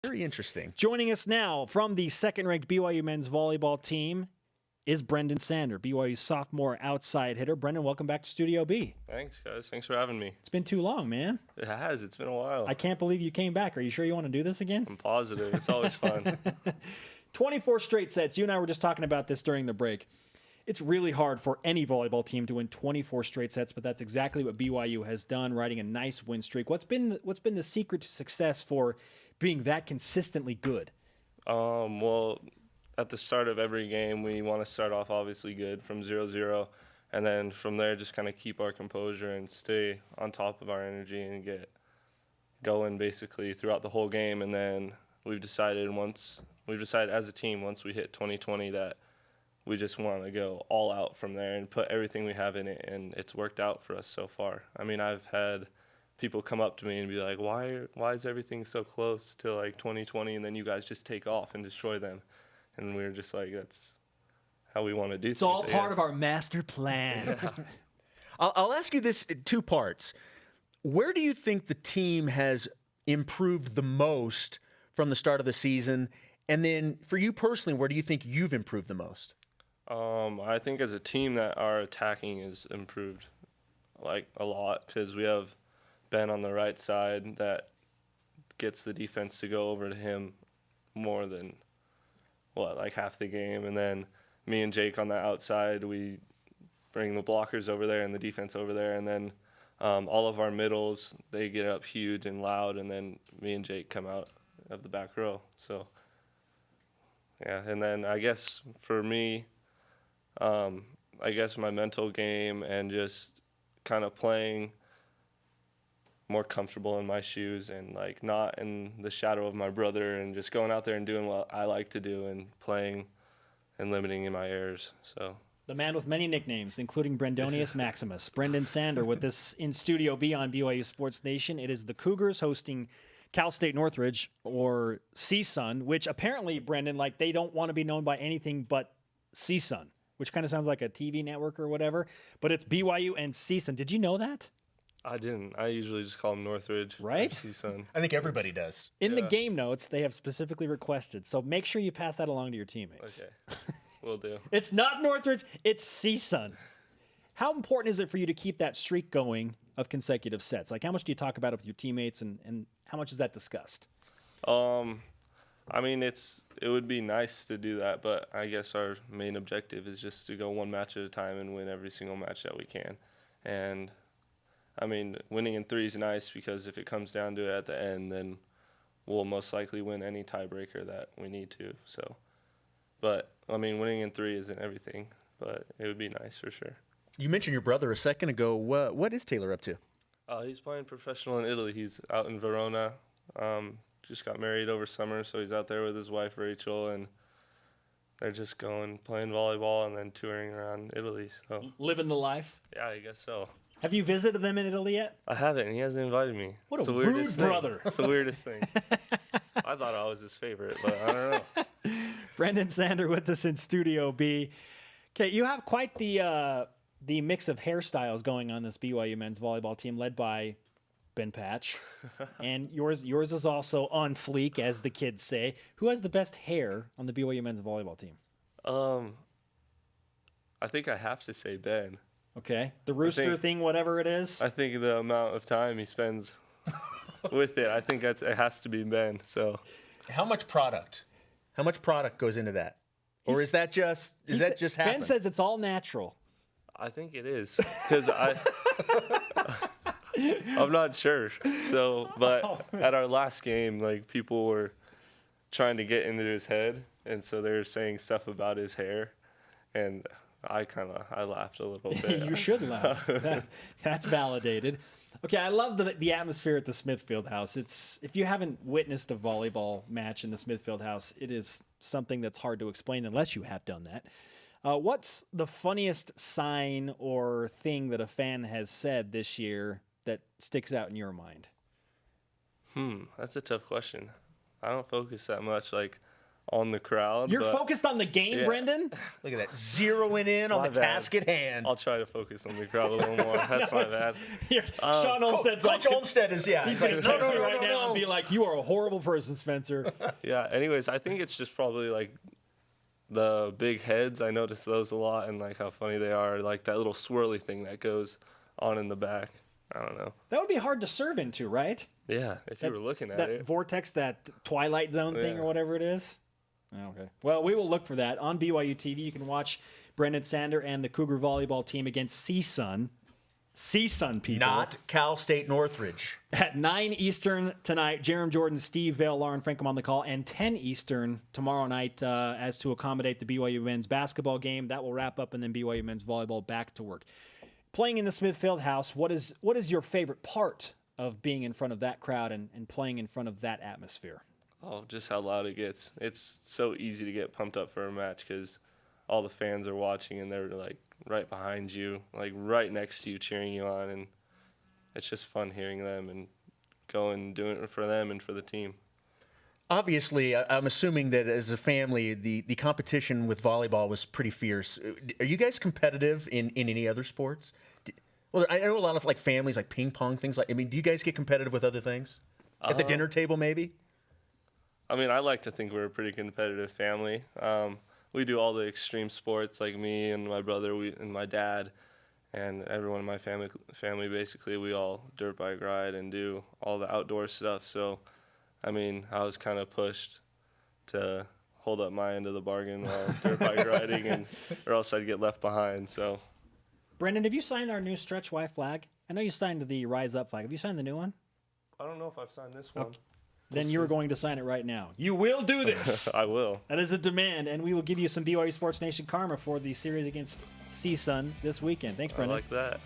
Very interesting. Joining us now from the second-ranked BYU men's volleyball team is Brenden Sander, BYU's sophomore outside hitter. Brenden, welcome back to Studio B. Thanks, guys. Thanks for having me. It's been too long, man. It has. It's been a while. I can't believe you came back. Are you sure you want to do this again? I'm positive. It's always fun. 24 straight sets. You and I were just talking about this during the break. It's really hard for any volleyball team to win 24 straight sets, but that's exactly what BYU has done, riding a nice win streak. What's been the secret to success for being that consistently good? Well, at the start of every game, we want to start off obviously good from 0-0, and then from there just kind of keep our composure and stay on top of our energy and get going basically throughout the whole game. And then we've decided as a team, once we hit 2020, that we just want to go all out from there and put everything we have in it, and it's worked out for us so far. I mean, I've had people come up to me and be like, why is everything so close to like 2020, and then you guys just take off and destroy them? And we were just like, that's how we want to do things. It's all part of our master plan. Yeah. I'll ask you this in two parts. Where do you think the team has improved the most from the start of the season? And then for you personally, where do you think you've improved the most? I think as a team that our attacking is improved like a lot, because we have Ben on the right side that gets the defense to go over to him more than like half the game, and then me and Jake on the outside, we bring the blockers over there and the defense over there, and then all of our middles, they get up huge and loud, and then me and Jake come out of the back row. So yeah, and then I guess for me, I guess my mental game and just kind of playing more comfortable in my shoes and like not in the shadow of my brother, and just going out there and doing what I like to do and playing and limiting in my errors. So the man with many nicknames, including Brendonius Maximus, Brenden Sander, with us in Studio B on BYU Sports Nation. It is the Cougars hosting Cal State Northridge, or CSUN, which apparently, Brenden, like they don't want to be known by anything but CSUN, which kind of sounds like a TV network or whatever, but it's BYU and CSUN. Did you know that? I didn't. I usually just call them Northridge. Right? CSUN. I think everybody does. In the game notes, they have specifically requested, so make sure you pass that along to your teammates. Okay, will do. It's not Northridge, it's CSUN. How important is it for you to keep that streak going of consecutive sets? Like, how much do you talk about it with your teammates, and how much is that discussed? I mean, it would be nice to do that, but I guess our main objective is just to go one match at a time and win every single match that we can. And I mean, winning in three is nice, because if it comes down to it at the end, then we'll most likely win any tiebreaker that we need to. So, but I mean, winning in three isn't everything, but it would be nice for sure. You mentioned your brother a second ago. What is Taylor up to? He's playing professional in Italy. He's out in Verona. Just got married over summer, so he's out there with his wife, Rachel, and they're just playing volleyball and then touring around Italy. So living the life? Yeah, I guess so. Have you visited them in Italy yet? I haven't. He hasn't invited me. What a rude brother. It's the weirdest thing. I thought I was his favorite, but I don't know. Brenden Sander with us in Studio B. Okay, you have quite the mix of hairstyles going on this BYU men's volleyball team, led by Ben Patch, and yours is also on fleek, as the kids say. Who has the best hair on the BYU men's volleyball team? I think I have to say Ben. Okay, the rooster thing, whatever it is. I think the amount of time he spends with it, I think it has to be Ben. So, how much product goes into that, or is that just happen? Ben says it's all natural. I think it is, because I'm not sure. So, but at our last game, like, people were trying to get into his head, and so they were saying stuff about his hair, and I laughed a little bit. You should laugh. That's validated. Okay, I love the atmosphere at the Smithfield House. If you haven't witnessed a volleyball match in the Smithfield House, it is something that's hard to explain unless you have done that. What's the funniest sign or thing that a fan has said this year that sticks out in your mind? That's a tough question. I don't focus that much on the crowd. You're but focused on the game, Yeah. Brenden? Look at that. Zeroing in on My the bad. task at hand. I'll try to focus on the crowd a little more. That's my bad. Sean Olmstead's like, Coach Olmstead is, yeah. he's like, going to text me right now and be like, you are a horrible person, Spencer. Yeah. Anyways, I think it's just probably like the big heads. I notice those a lot and like how funny they are. Like that little swirly thing that goes on in the back. I don't know. That would be hard to serve into, right? Yeah, if you were looking at that it. vortex, that Twilight Zone thing Yeah. or whatever it is. Okay. Well, we will look for that on BYU TV. You can watch Brenden Sander and the Cougar volleyball team against CSUN. CSUN people. Not Cal State Northridge. At 9 Eastern tonight, Jerem Jordan, Steve Vale, Lauren Frankham on the call, and 10 Eastern tomorrow night as to accommodate the BYU men's basketball game. That will wrap up, and then BYU men's volleyball back to work. Playing in the Smithfield House, what is your favorite part of being in front of that crowd and playing in front of that atmosphere? Oh, just how loud it gets. It's so easy to get pumped up for a match because all the fans are watching and they're like right behind you, like right next to you, cheering you on. And it's just fun hearing them and going and doing it for them and for the team. Obviously, I'm assuming that as a family, the competition with volleyball was pretty fierce. Are you guys competitive in any other sports? Well, I know a lot of like families, like ping pong, things like. I mean, do you guys get competitive with other things at the dinner table, maybe? I mean, I like to think we're a pretty competitive family. We do all the extreme sports, like me and my brother and my dad, and everyone in my family basically. We all dirt bike ride and do all the outdoor stuff. So, I mean, I was kind of pushed to hold up my end of the bargain while dirt bike riding, or else I'd get left behind. So, Brenden, have you signed our new Stretch Y flag? I know you signed the Rise Up flag. Have you signed the new one? I don't know if I've signed this one. Okay. Then you are going to sign it right now. You will do this. I will. That is a demand, and we will give you some BYU Sports Nation karma for the series against CSUN this weekend. Thanks, I Brenden. like that.